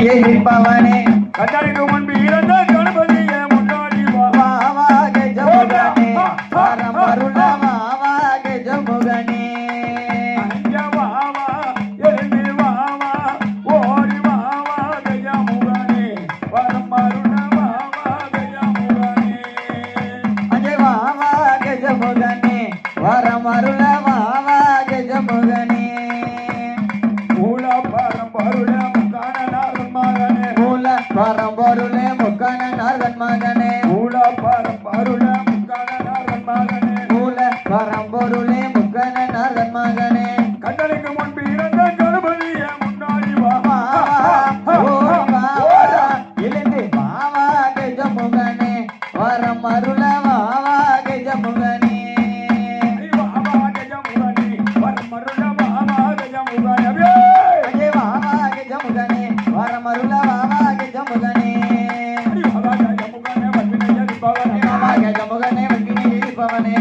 இருப்பவனே கட்டளைக்கு முன்பு இறந்த கணபதியே முன்னாடி வாவா கஜமுகனே வரம் அருள வாவா கஜமுகனே ஐயா வாவா எழுந்து வாவா ஓடி வாவா கஜமுகனே வரம் அருள வாவா கஜமுகனே அஜய் வாவா கஜமுகனே வரம் அருள வாவா கஜமுகனே மூல பரம்பருள முக்கானநாதன் மகனே மூல பரம்பொருளே முக்கணநாதன் மகனே மூல பரம்பருள முக்கானநாதன் மகனே மூல பரம்பொருளே முக்கணநாதன் மகனே கட்டளைக்கு முன்பு இறந்த கணபதியே முன்னாடி வாவா ஓடி வாவா வாவா எழுந்து வாவா கஜமுகனே வரம் அருள வாவா கஜமுகனே அஜய் வாவா கஜமுகனே வரம் அருள வாவா கஜமுகனே வாவா கஜமுகனே வக்கினே இருப்பவனே